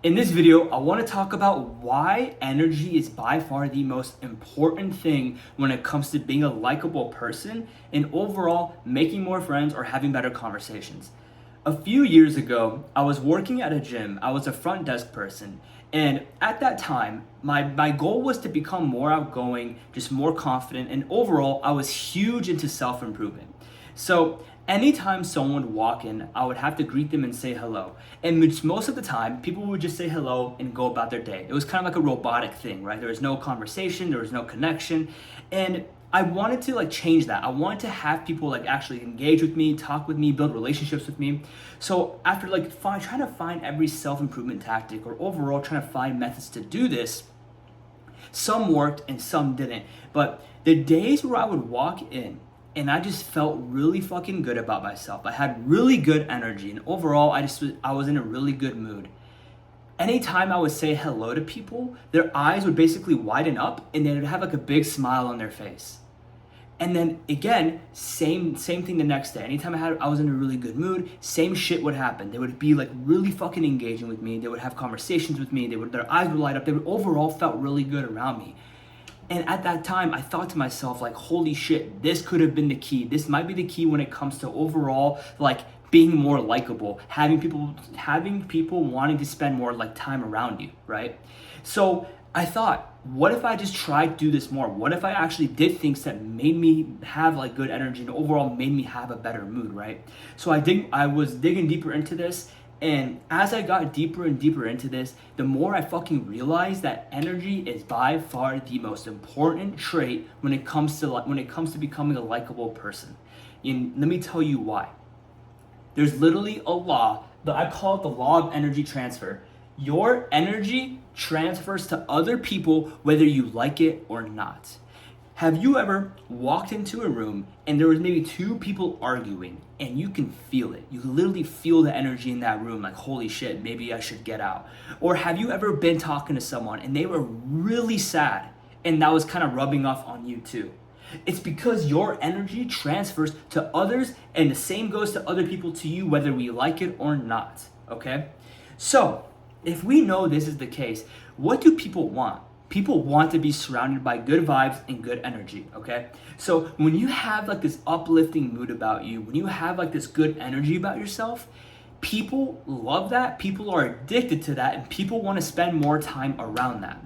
In this video, I want to talk about why energy is by far the most important thing when it comes to being a likable person and overall making more friends or having better conversations. A few years ago, I was working at a gym. I was a front desk person. And at that time, my goal was to become more outgoing, just more confident, and overall, I was huge into self improvement. So anytime someone would walk in, I would have to greet them and say hello. And most of the time, people would just say hello and go about their day. It was kind of like a robotic thing, right? There was no conversation, there was no connection. And I wanted to change that. I wanted to have people actually engage with me, talk with me, build relationships with me. So after trying to find every self-improvement tactic or overall trying to find methods to do this, some worked and some didn't. But the days where I would walk in and I just felt really fucking good about myself. I had really good energy and overall I was in a really good mood. Anytime I would say hello to people, their eyes would basically widen up and they would have a big smile on their face. And then again, same thing the next day. Anytime I was in a really good mood, same shit would happen. They would be really fucking engaging with me. They would have conversations with me. Their eyes would light up. They would overall felt really good around me. And at that time, I thought to myself, holy shit, this could have been the key. This might be the key when it comes to overall, being more likable, having people wanting to spend more time around you, right? So I thought, what if I just tried to do this more? What if I actually did things that made me have good energy and overall made me have a better mood, right? So I was digging deeper into this. And as I got deeper and deeper into this, the more I fucking realized that energy is by far the most important trait when it comes to becoming a likable person. And let me tell you why. There's literally a law that I call it the law of energy transfer. Your energy transfers to other people whether you like it or not. Have you ever walked into a room and there was maybe two people arguing and you can feel it? You can literally feel the energy in that room, holy shit, maybe I should get out. Or have you ever been talking to someone and they were really sad and that was kind of rubbing off on you too? It's because your energy transfers to others and the same goes to other people to you whether we like it or not, okay? So, if we know this is the case, what do people want? People want to be surrounded by good vibes and good energy, okay? So when you have this uplifting mood about you, when you have this good energy about yourself, people love that, people are addicted to that, and people want to spend more time around that.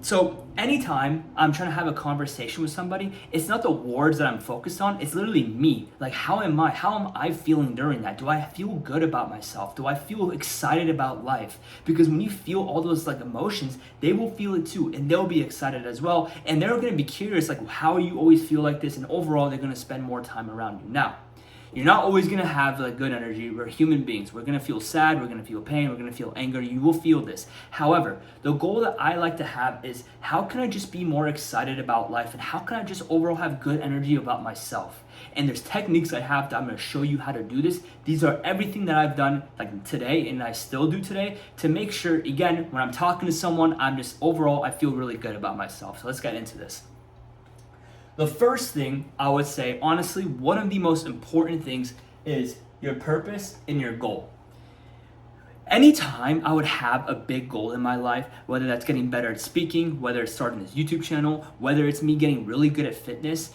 So anytime I'm trying to have a conversation with somebody, it's not the words that I'm focused on, it's literally me. How am I feeling during that? Do I feel good about myself? Do I feel excited about life? Because when you feel all those emotions, they will feel it too, and they'll be excited as well, and they're going to be curious how you always feel like this, and overall they're going to spend more time around you. Now, you're not always going to have good energy. We're human beings. We're going to feel sad. We're going to feel pain. We're going to feel anger. You will feel this. However, the goal that I like to have is how can I just be more excited about life and how can I just overall have good energy about myself? And there's techniques I have that I'm going to show you how to do this. These are everything that I've done today and I still do today to make sure, again, when I'm talking to someone, I feel really good about myself. So let's get into this. The first thing I would say, honestly, one of the most important things is your purpose and your goal. Anytime I would have a big goal in my life, whether that's getting better at speaking, whether it's starting this YouTube channel, whether it's me getting really good at fitness,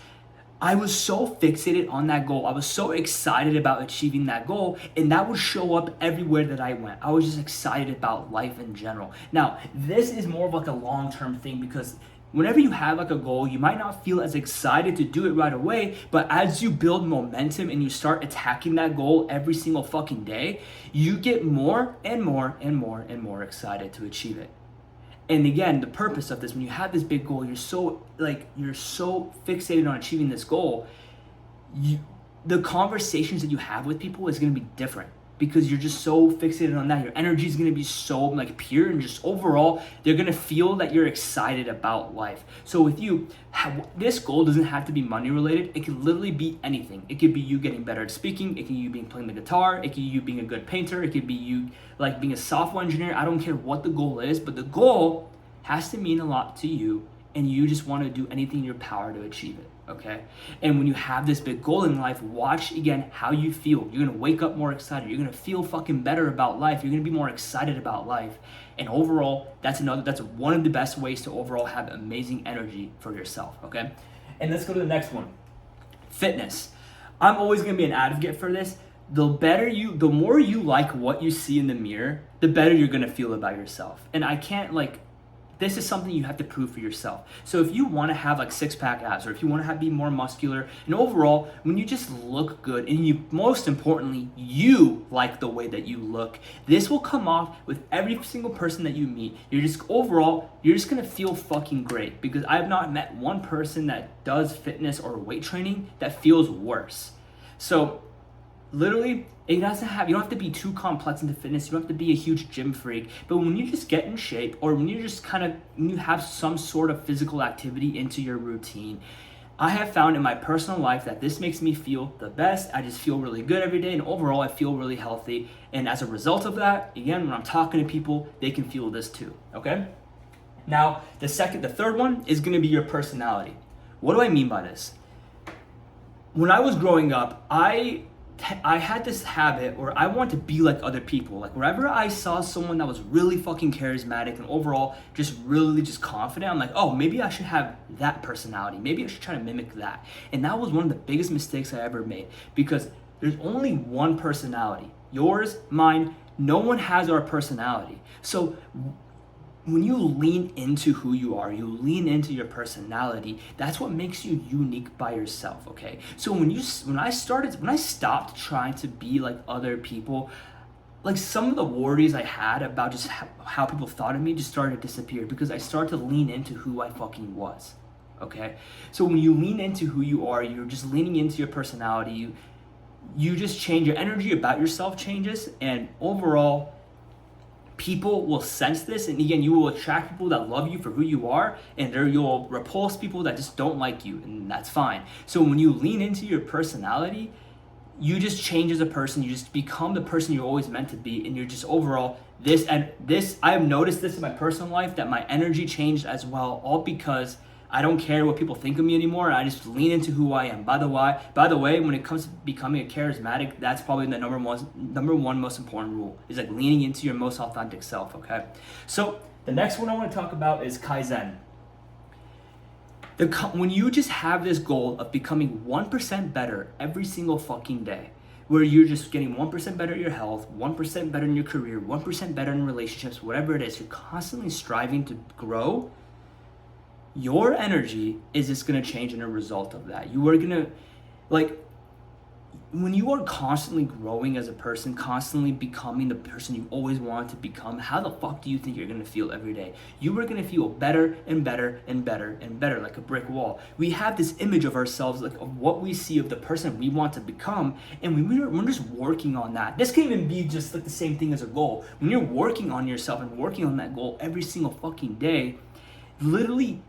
I was so fixated on that goal. I was so excited about achieving that goal, and that would show up everywhere that I went. I was just excited about life in general. Now, this is more of a long-term thing because whenever you have a goal, you might not feel as excited to do it right away, but as you build momentum and you start attacking that goal every single fucking day, you get more and more and more and more excited to achieve it. And again, the purpose of this, when you have this big goal, you're so fixated on achieving this goal, the conversations that you have with people is going to be different. Because you're just so fixated on that. Your energy is going to be so pure, and just overall they're going to feel that you're excited about life. So with you, this goal doesn't have to be money related. It can literally be anything. It could be you getting better at speaking. It could be you playing the guitar. It could be you being a good painter. It could be you being a software engineer. I don't care what the goal is, but the goal has to mean a lot to you, and you just want to do anything in your power to achieve it. okay? And when you have this big goal in life, watch again how you feel. You're gonna wake up more excited. You're gonna feel fucking better about life. You're gonna be more excited about life. And overall, that's one of the best ways to overall have amazing energy for yourself, okay? And let's go to the next one. Fitness. I'm always gonna be an advocate for this. The more you like what you see in the mirror, the better you're gonna feel about yourself. And I can't this is something you have to prove for yourself. So if you want to have like six-pack abs, or if you want to be more muscular, and overall, when you just look good, and you, most importantly, you like the way that you look, this will come off with every single person that you meet. You're just gonna feel fucking great, because I have not met one person that does fitness or weight training that feels worse. So literally, you don't have to be too complex into fitness. You don't have to be a huge gym freak. But when you just get in shape, or when you have some sort of physical activity into your routine, I have found in my personal life that this makes me feel the best. I just feel really good every day, and overall I feel really healthy. And as a result of that, again, when I'm talking to people, they can feel this too, okay? Now, the third one is gonna be your personality. What do I mean by this? When I was growing up, I had this habit where I wanted to be like other people. Like wherever I saw someone that was really fucking charismatic and overall just really just confident, I'm like, oh, maybe I should have that personality. Maybe I should try to mimic that. And that was one of the biggest mistakes I ever made, because there's only one personality. Yours, mine, no one has our personality. So when you lean into who you are, you lean into your personality, that's what makes you unique by yourself, okay? So when I stopped trying to be like other people, like some of the worries I had about just how people thought of me just started to disappear, because I started to lean into who I fucking was, okay? So when you lean into who you are, you're just leaning into your personality, you just change, your energy about yourself changes, and overall, people will sense this, and again, you will attract people that love you for who you are, and you'll repulse people that just don't like you, and that's fine. So when you lean into your personality, you just change as a person. You just become the person you're always meant to be, and you're just overall this. I have noticed this in my personal life, that my energy changed as well, all because I don't care what people think of me anymore. I just lean into who I am. By the way, when it comes to becoming a charismatic, that's probably the number one most important rule, is like leaning into your most authentic self, okay? So the next one I want to talk about is Kaizen. When you just have this goal of becoming 1% better every single fucking day, where you're just getting 1% better at your health, 1% better in your career, 1% better in relationships, whatever it is, you're constantly striving to grow, your energy is just going to change in a result of that. You are going to, when you are constantly growing as a person, constantly becoming the person you always wanted to become, how the fuck do you think you're going to feel every day? You are going to feel better and better and better and better, like a brick wall. We have this image of ourselves, like of what we see of the person we want to become, and we're just working on that. This can even be just like the same thing as a goal. When you're working on yourself and working on that goal every single fucking day, literally,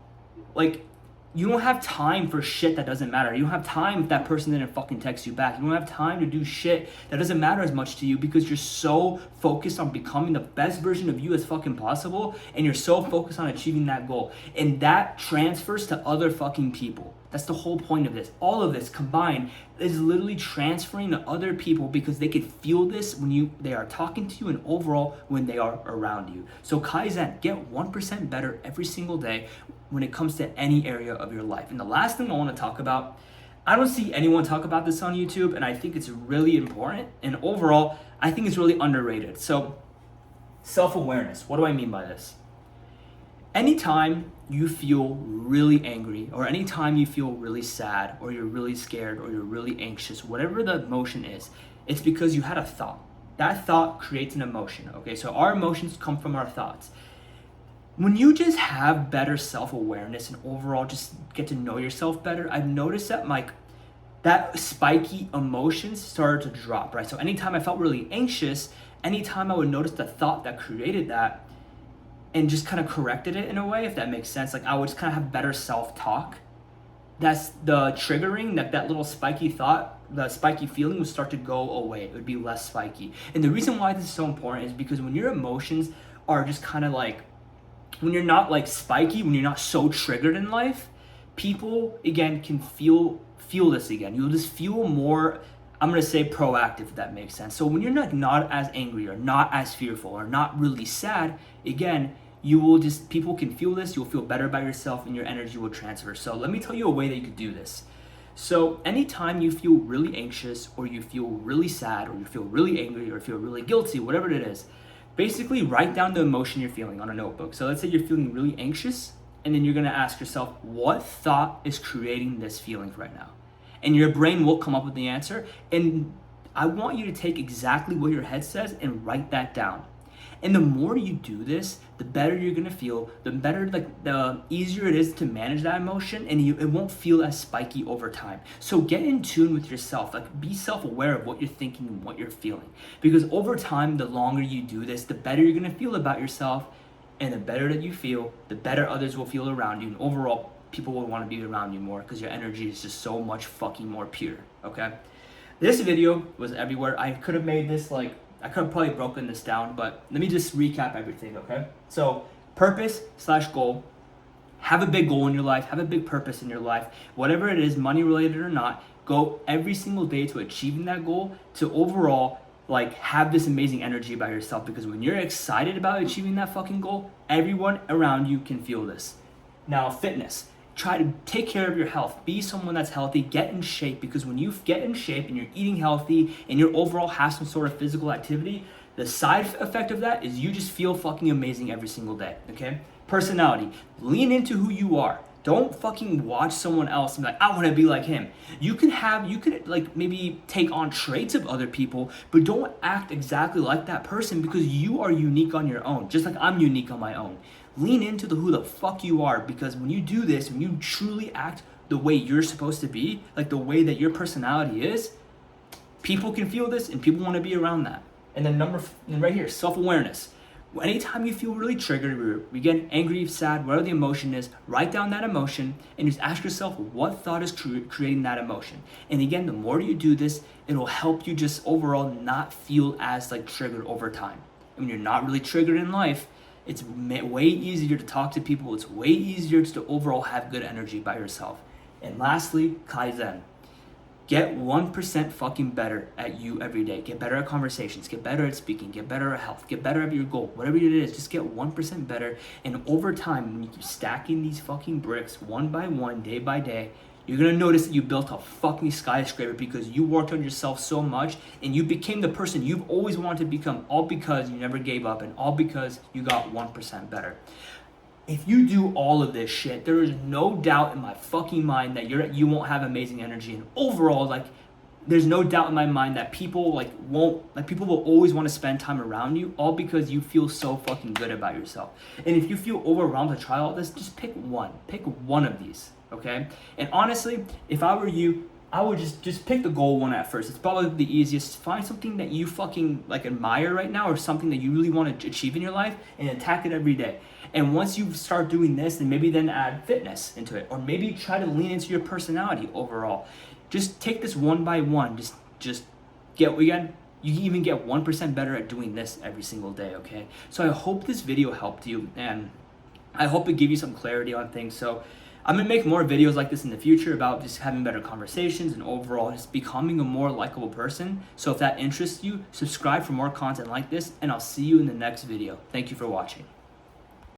you don't have time for shit that doesn't matter. You don't have time if that person didn't fucking text you back. You don't have time to do shit that doesn't matter as much to you, because you're so focused on becoming the best version of you as fucking possible, and you're so focused on achieving that goal. And that transfers to other fucking people. That's the whole point of this. All of this combined is literally transferring to other people, because they can feel this when they are talking to you, and overall when they are around you. So Kaizen, get 1% better every single day when it comes to any area of your life. And the last thing I want to talk about, I don't see anyone talk about this on YouTube, and I think it's really important, and overall I think it's really underrated. So self-awareness, what do I mean by this? Anytime you feel really angry, or anytime you feel really sad, or you're really scared, or you're really anxious, whatever the emotion is, it's because you had a thought. That thought creates an emotion, okay? So our emotions come from our thoughts. When you just have better self-awareness and overall just get to know yourself better, I've noticed that that spiky emotions started to drop, right? So anytime I felt really anxious, anytime I would notice the thought that created that, and just kind of corrected it in a way, if that makes sense. Like I would just kind of have better self-talk. That's the triggering, that little spiky thought, the spiky feeling would start to go away. It would be less spiky. And the reason why this is so important is because when your emotions are just kind of like, when you're not like spiky, when you're not so triggered in life, people again can feel this again. You'll just feel more, I'm gonna say proactive, if that makes sense. So when you're not as angry or not as fearful or not really sad, again, you will just, people can feel this, you'll feel better about yourself and your energy will transfer. So let me tell you a way that you could do this. So anytime you feel really anxious or you feel really sad or you feel really angry or feel really guilty, whatever it is, basically write down the emotion you're feeling on a notebook. So let's say you're feeling really anxious, and then you're gonna ask yourself, what thought is creating this feeling right now? And your brain will come up with the answer. And I want you to take exactly what your head says and write that down. And the more you do this, the better you're gonna feel, the better, the easier it is to manage that emotion, and it won't feel as spiky over time. So get in tune with yourself, like be self-aware of what you're thinking and what you're feeling. Because over time, the longer you do this, the better you're gonna feel about yourself, and the better that you feel, the better others will feel around you, and overall, people will wanna be around you more because your energy is just so much fucking more pure, okay? This video was everywhere. I could have made this I could have probably broken this down, but let me just recap everything, okay? So purpose/goal. Have a big goal in your life, have a big purpose in your life, whatever it is, money related or not, go every single day to achieving that goal, to overall have this amazing energy about yourself, because when you're excited about achieving that fucking goal, everyone around you can feel this. Now, fitness. Try to take care of your health. Be someone that's healthy. Get in shape, because when you get in shape and you're eating healthy and you overall have some sort of physical activity, the side effect of that is you just feel fucking amazing every single day, okay? Personality. Lean into who you are. Don't fucking watch someone else and be like, I want to be like him. You could maybe take on traits of other people, but don't act exactly like that person, because you are unique on your own, just like I'm unique on my own. Lean into who the fuck you are, because when you do this, when you truly act the way you're supposed to be, like the way that your personality is, people can feel this and people want to be around that. And then right here, self-awareness. Anytime you feel really triggered, we get angry, sad, whatever the emotion is, write down that emotion and just ask yourself what thought is creating that emotion. And again, the more you do this, it'll help you just overall not feel as triggered over time. And when you're not really triggered in life, it's way easier to talk to people. It's way easier to overall have good energy by yourself. And lastly, Kaizen. Get 1% fucking better at you every day. Get better at conversations. Get better at speaking. Get better at health. Get better at your goal. Whatever it is, just get 1% better. And over time, when you keep stacking these fucking bricks one by one, day by day, you're gonna notice that you built a fucking skyscraper, because you worked on yourself so much and you became the person you've always wanted to become, all because you never gave up and all because you got 1% better. If you do all of this shit, there is no doubt in my fucking mind that you won't have amazing energy, and overall, there's no doubt in my mind that people people will always want to spend time around you, all because you feel so fucking good about yourself. And if you feel overwhelmed to try all this, just pick one of these, okay? And honestly, if I were you, I would just pick the goal one at first. It's probably the easiest. Find something that you fucking admire right now, or something that you really want to achieve in your life, and attack it every day. And once you start doing this, then add fitness into it, or maybe try to lean into your personality overall. Just take this one by one. Just get, again, you can even get 1% better at doing this every single day, okay? So I hope this video helped you, and I hope it gave you some clarity on things. So I'm gonna make more videos like this in the future about just having better conversations and overall just becoming a more likable person. So if that interests you, subscribe for more content like this, and I'll see you in the next video. Thank you for watching.